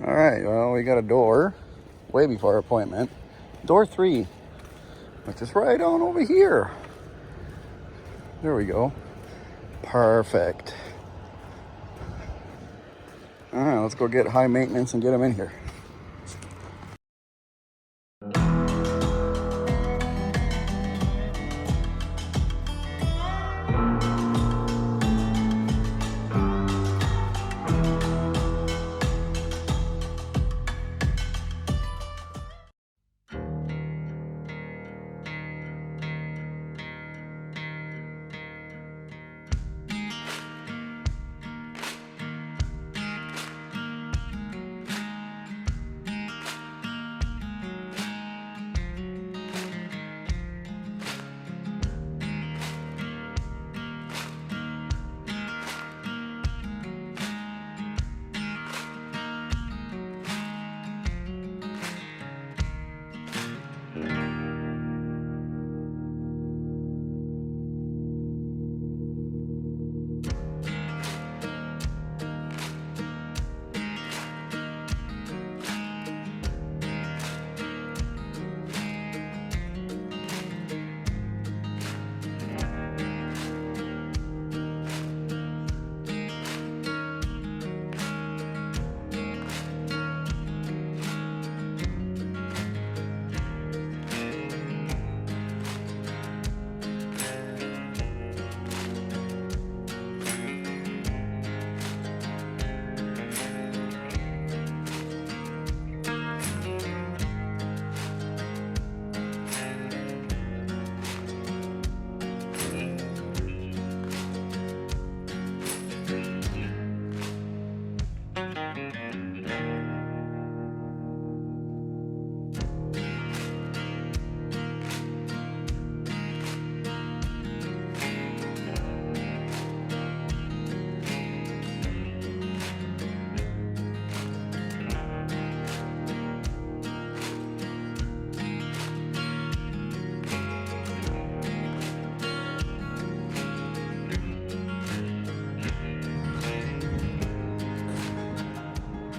All right, well, we got a door way before our appointment. Door 3, which is right on over here. There we go. Perfect. All right, let's go get high maintenance and get them in here.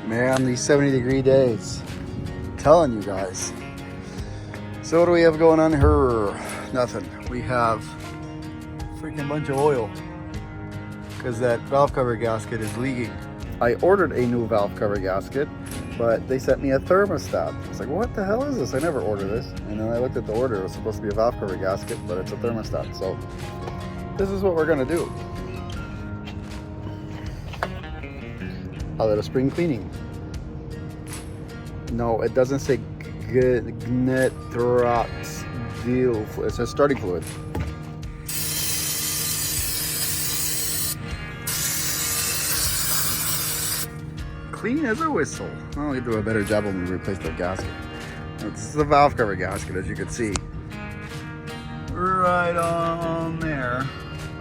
Man, these 70-degree days. I'm telling you guys. So what do we have going on here? Nothing. We have a freaking bunch of oil because that valve cover gasket is leaking. I ordered a new valve cover gasket, but they sent me a thermostat. I was like, what the hell is this? I never ordered this. And then I looked at the order. It was supposed to be a valve cover gasket, but it's a thermostat. So this is what we're gonna do. A little spring cleaning. No, it doesn't say Gnetrox deal. It says starting fluid. Clean as a whistle. I'll need to do a better job when we replace the gasket. This is the valve cover gasket, as you can see. Right on there.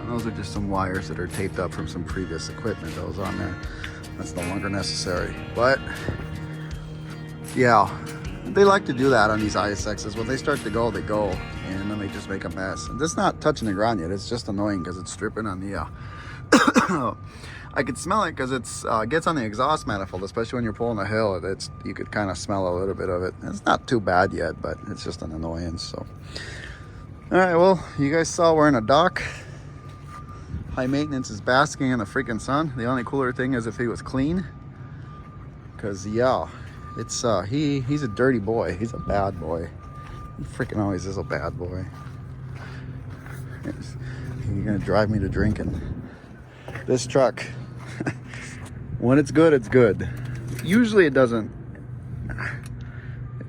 And those are just some wires that are taped up from some previous equipment that was on there. That's no longer necessary. But yeah, they like to do that on these ISXs. When they start to go, they go, and then they just make a mess. And it's not touching the ground yet. It's just annoying because it's stripping on the I could smell it because it's gets on the exhaust manifold, especially when you're pulling a hill. You could kind of smell a little bit of it. It's not too bad yet, but it's just an annoyance. So all right, well, you guys saw we're in a dock. High maintenance is basking in the freaking sun. The only cooler thing is if he was clean, because yeah, it's he's a dirty boy. He's a bad boy. He freaking always is a bad boy. You're gonna drive me to drinking. This truck, when it's good, it's good. Usually it doesn't.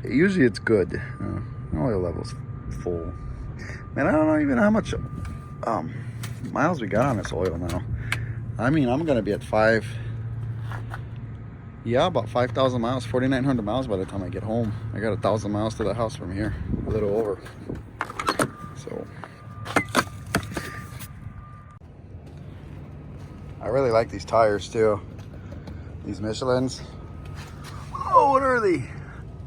Usually it's good. Oil level's full. Man, I don't know even how much miles we got on this oil now. I mean, I'm gonna be at about 5,000 miles, 4,900 miles by the time I get home. I got 1,000 miles to the house from here, a little over. So I really like these tires too. These Michelins. Oh, what are they?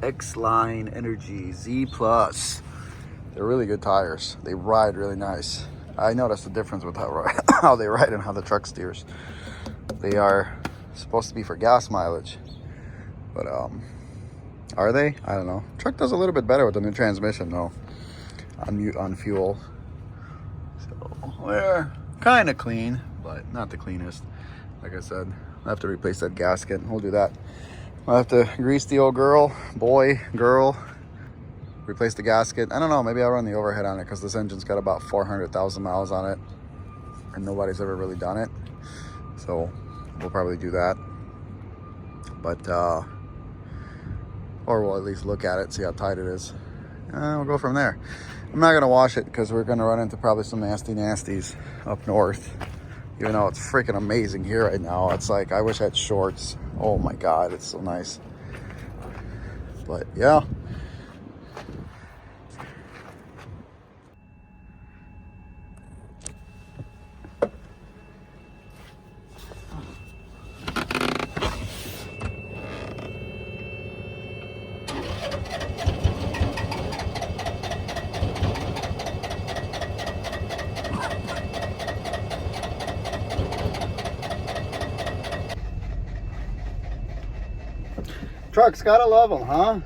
X-Line Energy Z Plus. They're really good tires. They ride really nice. I noticed the difference with how they ride and how the truck steers. They are supposed to be for gas mileage, But are they? I don't know. Truck does a little bit better with the new transmission though, on fuel. So we're kind of clean, but not the cleanest. Like I said, I have to replace that gasket. We'll do that. I'll have to grease the old girl, replace the gasket. I don't know, maybe I'll run the overhead on it because this engine's got about 400,000 miles on it and nobody's ever really done it. So we'll probably do that. But, or we'll at least look at it, see how tight it is. We'll go from there. I'm not gonna wash it because we're gonna run into probably some nasties up north. Even though it's freaking amazing here right now. It's like, I wish I had shorts. Oh my God, it's so nice. But yeah. Trucks, gotta love them, huh?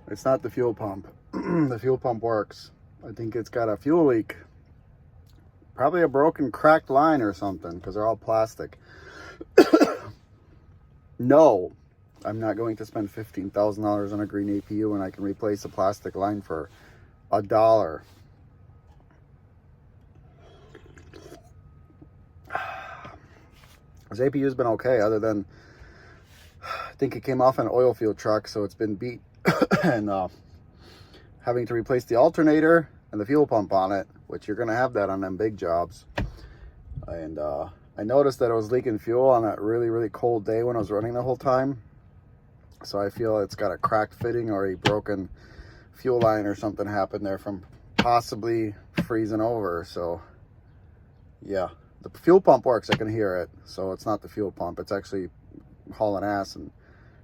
It's not the fuel pump. The fuel pump works. I think it's got a fuel leak. Probably a broken, cracked line or something, because they're all plastic. No, I'm not going to spend $15,000 on a green APU when I can replace a plastic line for $1. This APU's been okay, other than I think it came off an oil field truck, so it's been beat and having to replace the alternator and the fuel pump on it, which you're gonna have that on them big jobs. And I noticed that it was leaking fuel on that really cold day when I was running the whole time. So I feel it's got a cracked fitting or a broken fuel line or something happened there from possibly freezing over. So yeah. The fuel pump works, I can hear it, so it's not the fuel pump. It's actually hauling ass and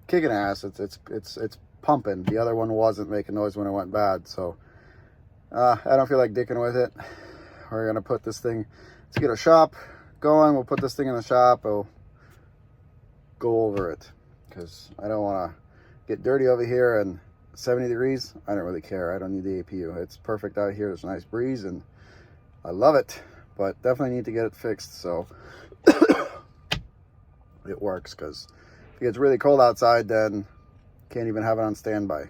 kicking ass. It's pumping. The other one wasn't making noise when it went bad, so I don't feel like dicking with it. We're gonna put this thing, let's get a shop going. We'll put this thing in the shop. We'll go over it because I don't want to get dirty over here and 70 degrees. I don't really care. I don't need the APU. It's perfect out here. There's a nice breeze and I love it. But definitely need to get it fixed so it works, because if it gets really cold outside, then can't even have it on standby.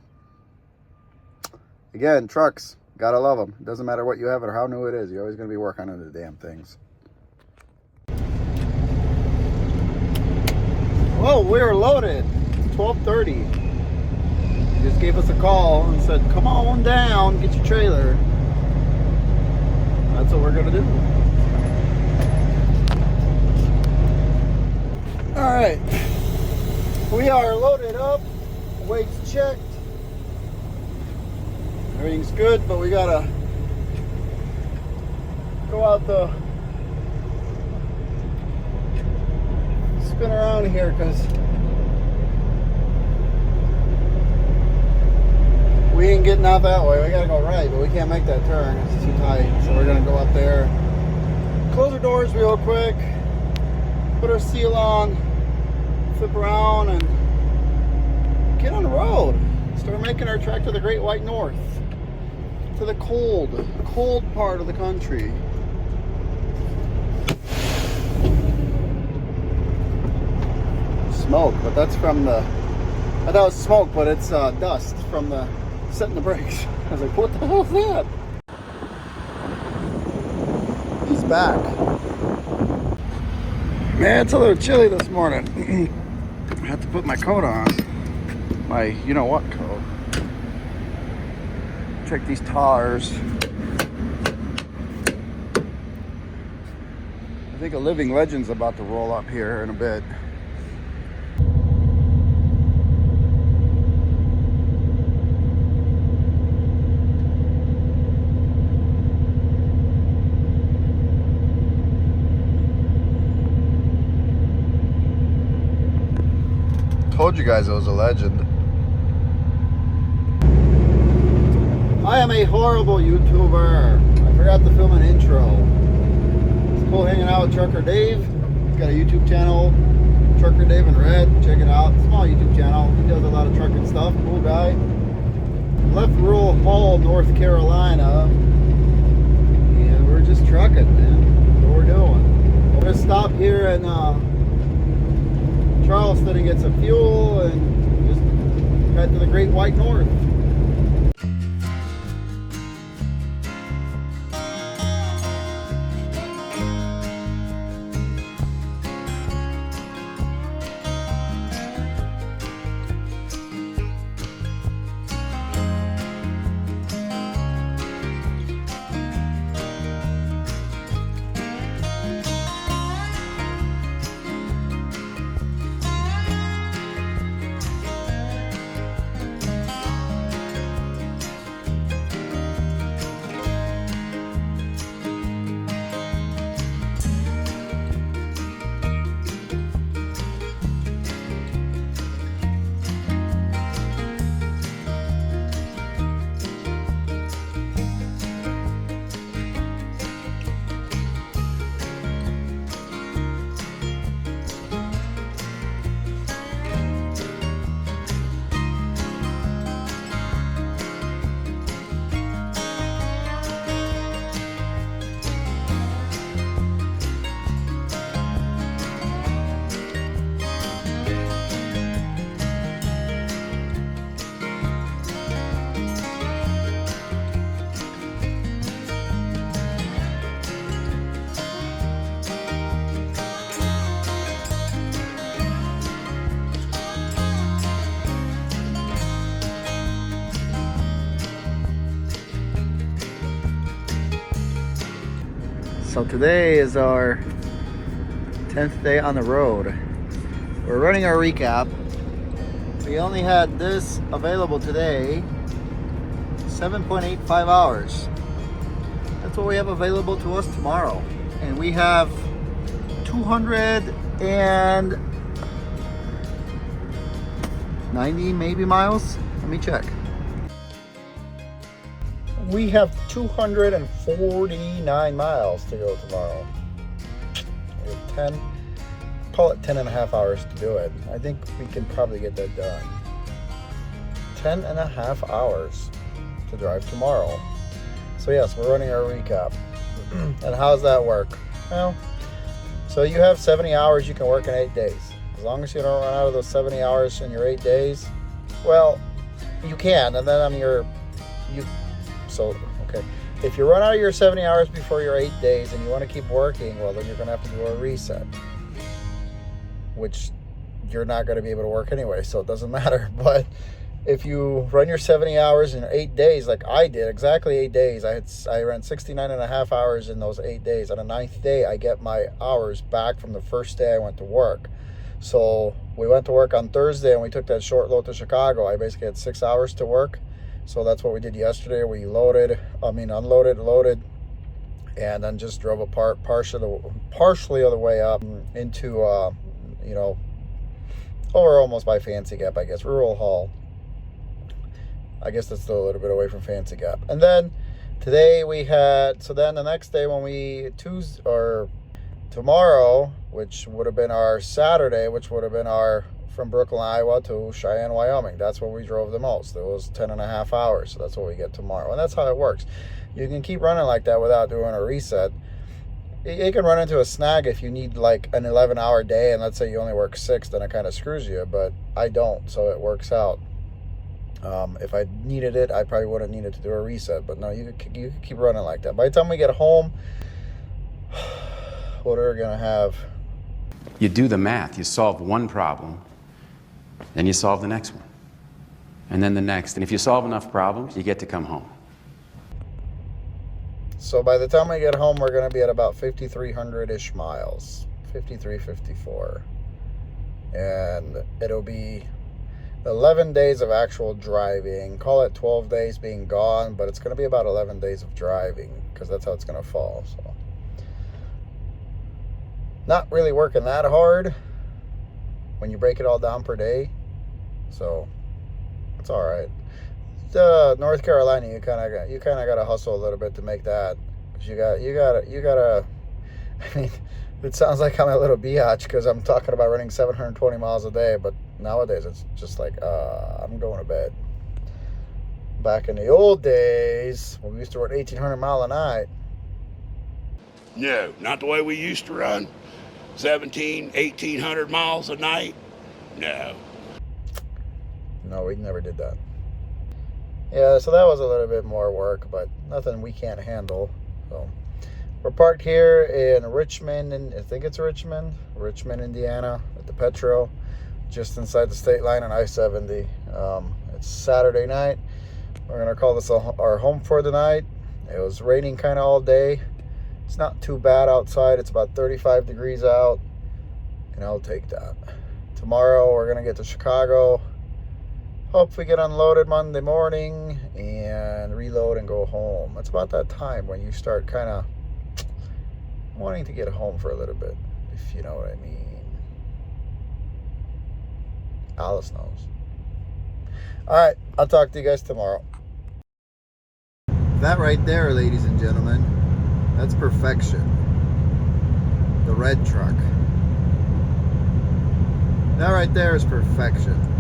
Again, trucks, gotta love them. It doesn't matter what you have or how new it is. You're always gonna be working on the damn things. Well, we're loaded. It's 12:30. He just gave us a call and said, come on down, get your trailer. That's what we're gonna do. All right, we are loaded up, weight's checked, everything's good, but we gotta go out the spin around here because we ain't getting out that way. We gotta go right, but we can't make that turn. It's too tight. So we're gonna go up there, close our doors real quick, put our seal on, flip around, and get on the road. Start making our trek to the Great White North, to the cold part of the country. Smoke, but that's from the, I thought it was smoke, but it's dust from the setting the brakes. I was like, what the hell is that? He's back. Man, it's a little chilly this morning. I had to put my coat on. My you-know-what coat. Check these tires. I think a living legend's about to roll up here in a bit. Told you guys it was a legend. I am a horrible YouTuber. I forgot to film an intro. It's cool hanging out with Trucker Dave. got a YouTube channel, Trucker Dave in Red. Check it out. Small YouTube channel. He does a lot of trucking stuff. Cool guy. Left rural Hall, North Carolina, and we're just trucking, man. That's what we're doing. We're gonna stop here in Charleston and get some fuel and just head to the Great White North. So today is our 10th day on the road. We're running our recap. We only had this available today, 7.85 hours. That's what we have available to us tomorrow. And we have 290 maybe miles. Let me check. We have 249 miles to go tomorrow. We have call it 10 and a half hours to do it. I think we can probably get that done. 10 and a half hours to drive tomorrow. So yes, we're running our recap. And how does that work? Well, so you have 70 hours you can work in 8 days. As long as you don't run out of those 70 hours in your 8 days, well, you can. And then okay, if you run out of your 70 hours before your 8 days and you want to keep working, well, then you're going to have to do a reset, which you're not going to be able to work anyway, so it doesn't matter. But if you run your 70 hours in 8 days, like I did, exactly 8 days, I ran 69 and a half hours in those 8 days. On the 9th day, I get my hours back from the first day I went to work. So we went to work on Thursday and we took that short load to Chicago. I basically had 6 hours to work. So that's what we did yesterday. We unloaded, loaded, and then just drove apart partially of the way up into, over almost by Fancy Gap, I guess, Rural Hall. I guess that's still a little bit away from Fancy Gap. And then today then the next day tomorrow, which would have been our Saturday, which would have been our from Brooklyn, Iowa to Cheyenne, Wyoming. That's where we drove the most. It was 10 and a half hours. So that's what we get tomorrow. And that's how it works. You can keep running like that without doing a reset. You can run into a snag if you need like an 11-hour day and let's say you only work 6, then it kind of screws you, but I don't, so it works out. If I needed it, I probably wouldn't need it to do a reset, but no, you can keep running like that. By the time we get home, what are we going to have? You do the math. You solve one problem, then you solve the next one, and then the next. And if you solve enough problems, you get to come home. So by the time we get home, we're going to be at about 5,300-ish miles, 53, 54. And it'll be 11 days of actual driving. Call it 12 days being gone, but it's going to be about 11 days of driving because that's how it's going to fall. So not really working that hard when you break it all down per day. So it's all right. North Carolina, you kind of got to hustle a little bit to make that, because you got to. I mean, It sounds like I'm a little biatch because I'm talking about running 720 miles a day, but nowadays it's just like, I'm going to bed. Back in the old days, when we used to run 1,800 mile a night. No, not the way we used to run. 1,800 miles a night. No. No, we never did that. Yeah, so that was a little bit more work, but nothing we can't handle. So we're parked here in Richmond, and I think it's Richmond, Indiana, at the Petro, just inside the state line on I-70. It's Saturday night. We're gonna call this our home for the night. It was raining kind of all day. It's not too bad outside. It's about 35 degrees out, and I'll take that. Tomorrow we're gonna get to Chicago. Hope we get unloaded Monday morning and reload and go home. It's about that time when you start kind of wanting to get home for a little bit, if you know what I mean. Alice knows. All right, I'll talk to you guys tomorrow. That right there, ladies and gentlemen, that's perfection. The red truck. That right there is perfection.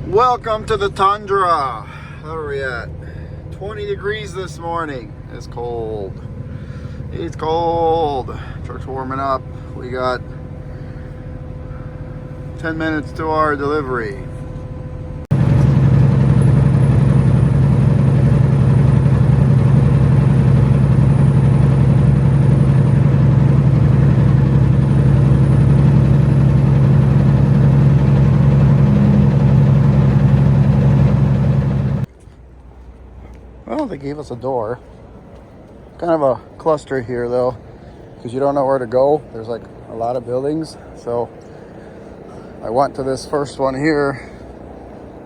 Welcome to the tundra. How are we at? 20 degrees this morning. It's cold. It's cold. Truck's warming up. We got 10 minutes to our delivery. Well, they gave us a door. Kind of a cluster here though, because you don't know where to go. There's like a lot of buildings. So I went to this first one here.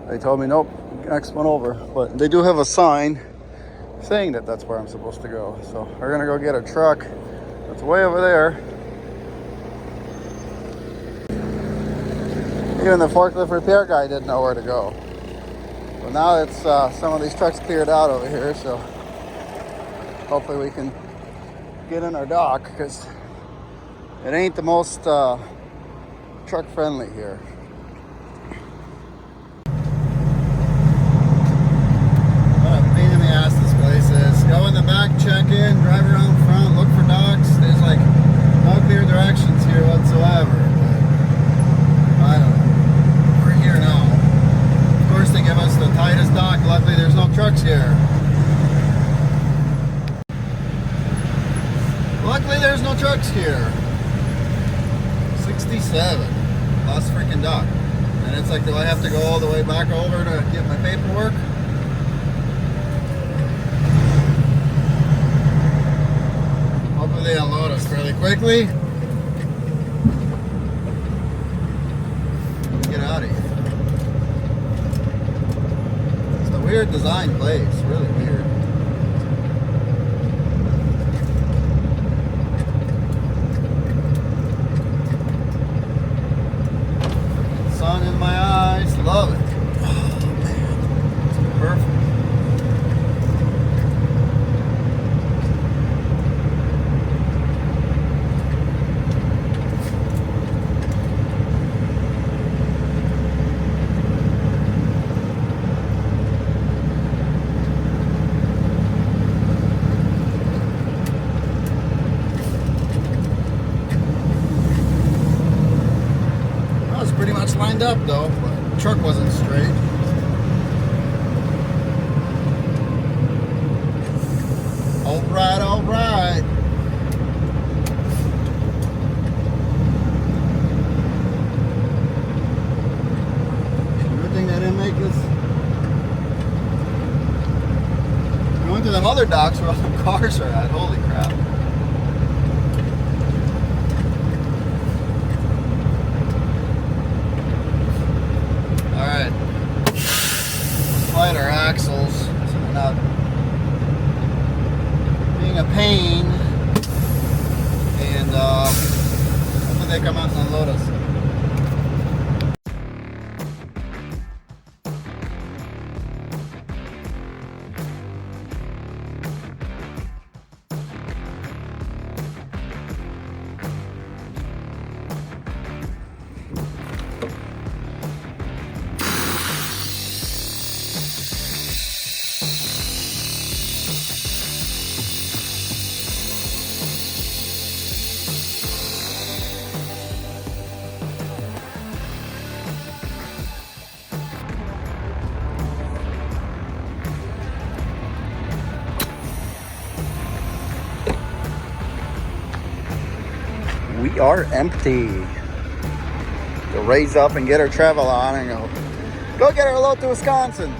They told me, nope, next one over. But they do have a sign saying that that's where I'm supposed to go. So we're gonna go get a truck that's way over there. Even the forklift repair guy didn't know where to go. Well, now it's some of these trucks cleared out over here, so hopefully we can get in our dock, because it ain't the most truck friendly here. What a pain in the ass this place is. Go in the back, check in, drive around front, look for docks. There's like no clear directions here whatsoever. But I don't know. We're here now. Of course, they give us the tightest dock. Luckily, there's no trucks here. Luckily, there's no trucks here. 67. Last freaking dock. And it's like, do I have to go all the way back over to get my paperwork? Hopefully, they unload us fairly quickly. Get out of here. Weird design place, really weird. Sun in my eyes, love it. Oh man, it's perfect. to them other docks where all the cars are at. Holy crap. Alright. Slide our axles so they're not being a pain. And hopefully they come out and unload us. We are empty. To raise up and get our travel on and go get our load to Wisconsin.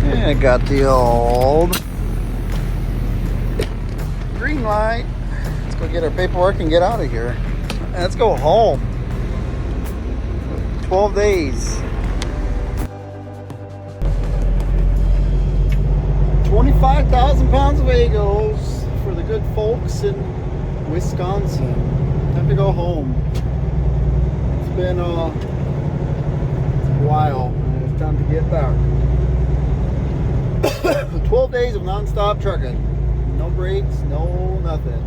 I got the old green light. Let's go get our paperwork and get out of here. Let's go home. 12 days. 25,000 pounds of Egos for the good folks in Wisconsin. Time to go home. It's been a while. It's time to get back. 12 days of non-stop trucking. No breaks, no nothing.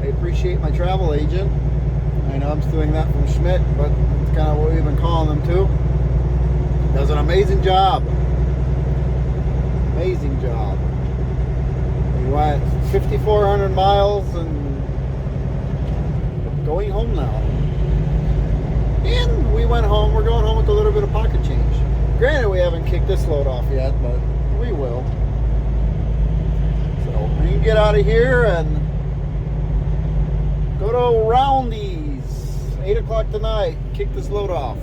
I appreciate my travel agent. I know I'm doing that from Schmidt, but it's kind of what we've been calling them too. Does an amazing job. Amazing job. We went 5,400 miles and going home now. And we went home. We're going home with a little bit of pocket change. Granted, we haven't kicked this load off yet, but we will. So we can get out of here and go to Roundy's. 8 o'clock tonight. Kick this load off.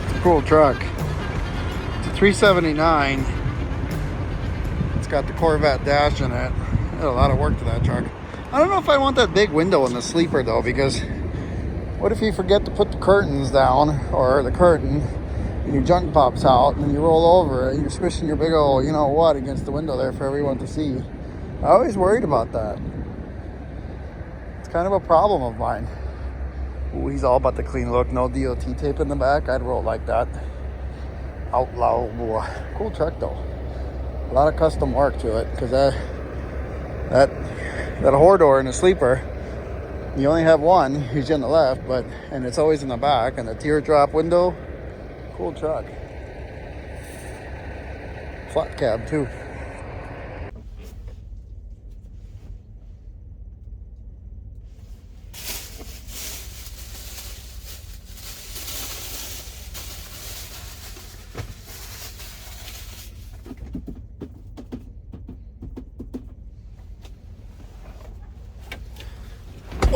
It's a cool truck. It's a 379. It's got the Corvette dash in it. Did a lot of work to that truck. I don't know if I want that big window in the sleeper though, because what if you forget to put the curtains down, or the curtain, and your junk pops out, and you roll over and you're squishing your big old, you know what, against the window there for everyone to see. I always worried about that. It's kind of a problem of mine. Ooh, he's all about the clean look. No DOT tape in the back. I'd roll like that. Outlaw. Cool truck though. A lot of custom work to it, because that whore door in the sleeper, you only have one, usually on the left, and it's always in the back, and the teardrop window. Cool truck. Flat cab too.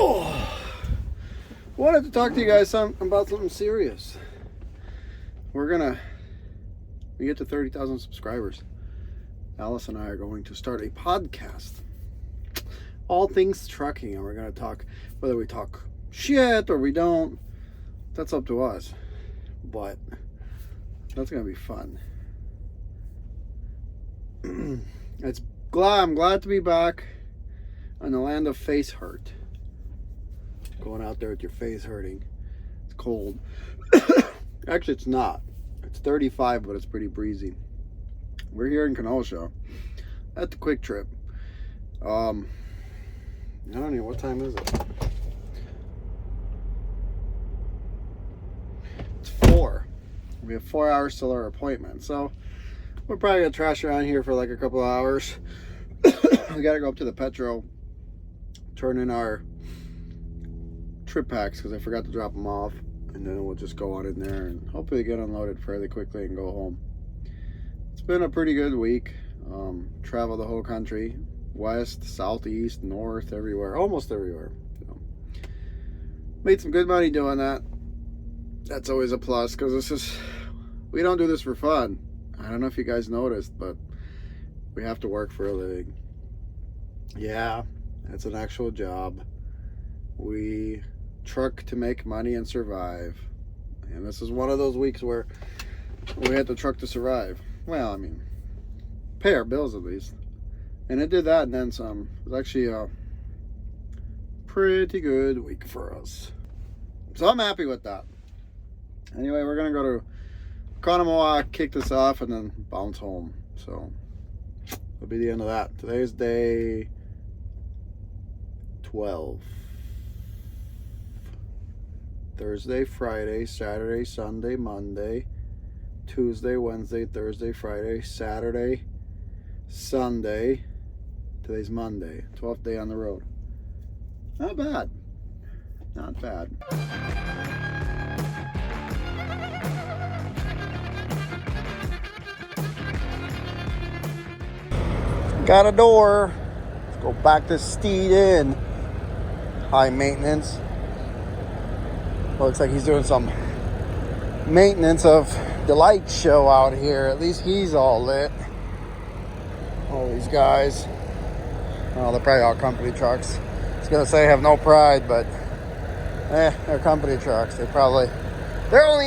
Oh, wanted to talk to you guys about something serious. We get to 30,000 subscribers. Alice and I are going to start a podcast. All things trucking, and we're going to talk, whether we talk shit or we don't, that's up to us. But that's going to be fun. I'm glad to be back in the land of face hurt. Going out there with your face hurting. It's cold. Actually, it's not. It's 35, but it's pretty breezy. We're here in Kenosha at the Quick Trip. I don't know, what time is it? It's 4. We have 4 hours till our appointment, so we're probably gonna trash around here for like a couple of hours. We gotta go up to the Petro, turn in our trip packs because I forgot to drop them off, and then we'll just go on in there and hopefully get unloaded fairly quickly and go home. It's been a pretty good week. Traveled the whole country, west, southeast, north, everywhere, almost everywhere. So, made some good money doing that. That's always a plus because we don't do this for fun. I don't know if you guys noticed, but we have to work for a living. Yeah, it's an actual job. We truck to make money and survive. And this is one of those weeks where we had to truck to survive. Well, I mean, pay our bills at least. And it did that and then some. It was actually a pretty good week for us. So I'm happy with that. Anyway, we're going to go to Conamoa, kick this off, and then bounce home. So that'll be the end of that. Today's day 12. Thursday, Friday, Saturday, Sunday, Monday, Tuesday, Wednesday, Thursday, Friday, Saturday, Sunday. Today's Monday. 12th day on the road. Not bad. Not bad. Got a door. Let's go back to Steed Inn. High maintenance. Looks like he's doing some maintenance of the light show out here. At least he's all lit. All these guys. Oh, they're probably all company trucks. I was gonna say have no pride, but they're company trucks. They're only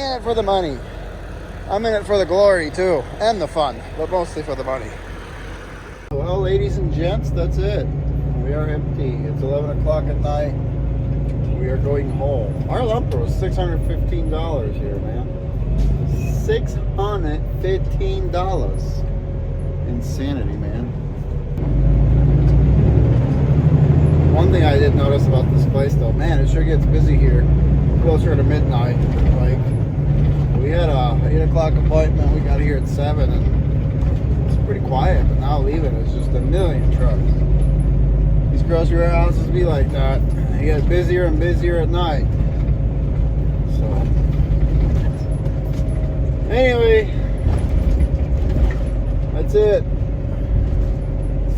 in it for the money. I'm in it for the glory too, and the fun, but mostly for the money. Well, ladies and gents, that's it. We are empty. It's 11 o'clock at night. We are going home. Our lumper was $615 here, man. $615. Insanity, man. One thing I did notice about this place, though, man, it sure gets busy here closer to midnight. Like, we had a 8 o'clock appointment. We got here at 7, and it's pretty quiet. But now leaving, it's just a million trucks. These grocery warehouses be like that. They get busier and busier at night. So, anyway, that's it.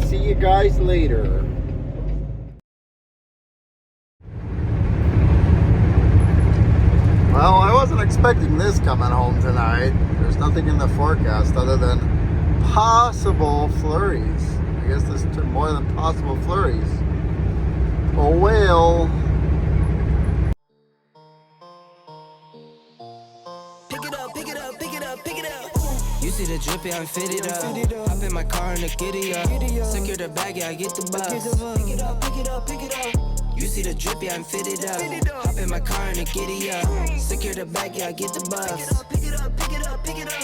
See you guys later. Well, I wasn't expecting this coming home tonight. There's nothing in the forecast other than possible flurries. I guess this took more than possible flurries. Oh well. Pick it up, pick it up, pick it up, pick it up. You see the drippy, I'm fitted up. Hop in my car and the giddy up. Secure the bag, yeah, I get the bus. Pick it up, pick it up, pick it up. You see the drippy, I'm fitted up. Hop in my car and the giddy up. Secure the bag, yeah, I get the bus. Pick it up, pick it up, pick it up, pick it up.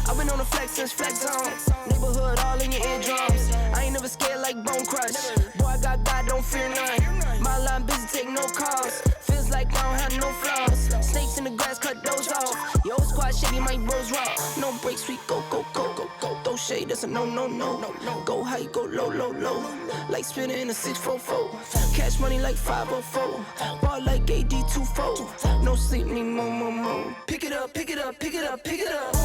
I've been on the flex since flex zone. Neighborhood all in your eardrums. I ain't never scared like Bone Crush. Boy, I got God, don't fear none. My line busy, take no calls. Feels like I don't have no flaws. Snakes in the grass, cut those off. Yo, squad shitty, my bros raw. No breaks, we go, go, go, go, go. Throw shade, that's a no, no, no, no, no. Go high, go low, low, low. Like spinning in a 644. Cash money like 504. Ball like AD 24. No sleep, need more, more, more. Pick it up, pick it up, pick it up, pick it up.